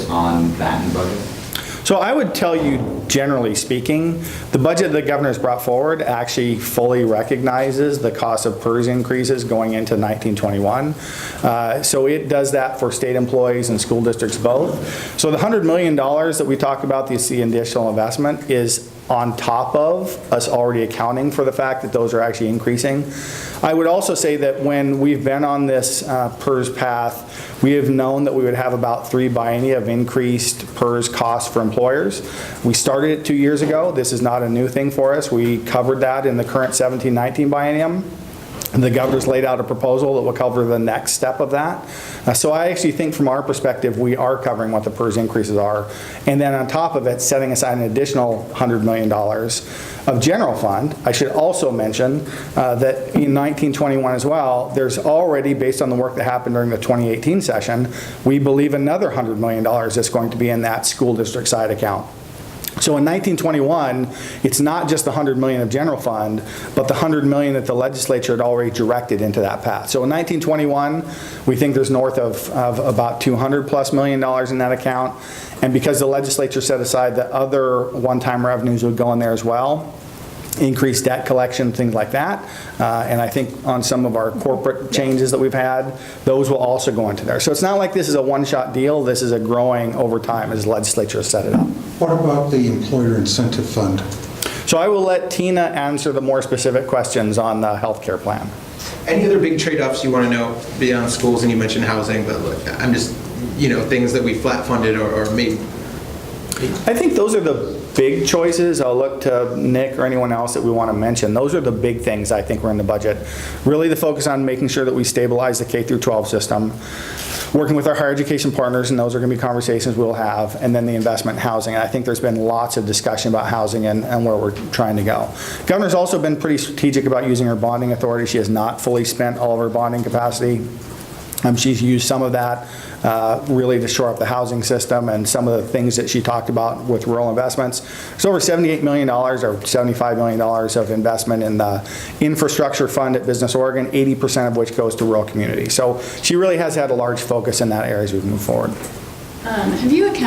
focus on that in budget? So I would tell you, generally speaking, the budget the governor's brought forward actually fully recognizes the cost of PERS increases going into 1921. So it does that for state employees and school districts both. So the $100 million that we talk about, the additional investment, is on top of us already accounting for the fact that those are actually increasing. I would also say that when we've been on this PERS path, we have known that we would have about 3 biennia of increased PERS costs for employers. We started it 2 years ago. This is not a new thing for us. We covered that in the current 17-19 biennium. And the governor's laid out a proposal that will cover the next step of that. So I actually think from our perspective, we are covering what the PERS increases are. And then on top of it, setting aside an additional $100 million of general fund. I should also mention that in 1921 as well, there's already, based on the work that happened during the 2018 session, we believe another $100 million is going to be in that school district side account. So in 1921, it's not just the $100 million of general fund, but the $100 million that the legislature had already directed into that path. So in 1921, we think there's north of about $200+ million in that account. And because the legislature set aside that other one-time revenues would go in there as well, increased debt collection, things like that. And I think on some of our corporate changes that we've had, those will also go into there. So it's not like this is a one-shot deal. This is a growing over time as the legislature has set it up. What about the employer incentive fund? So I will let Tina answer the more specific questions on the healthcare plan. Any other big trade-offs you want to know beyond schools? And you mentioned housing, but look, I'm just, things that we flat funded or made. I think those are the big choices. I'll look to Nick or anyone else that we want to mention. Those are the big things I think were in the budget. Really the focus on making sure that we stabilize the K through 12 system, working with our higher education partners, and those are going to be conversations we'll have, and then the investment in housing. And I think there's been lots of discussion about housing and where we're trying to go. Governor's also been pretty strategic about using her bonding authority. She has not fully spent all of her bonding capacity. She's used some of that really to shore up the housing system and some of the things that she talked about with rural investments. There's over $78 million or $75 million of investment in the infrastructure fund at Business Oregon, 80% of which goes to rural communities. So she really has had a large focus in that area as we've moved forward. Have you accounted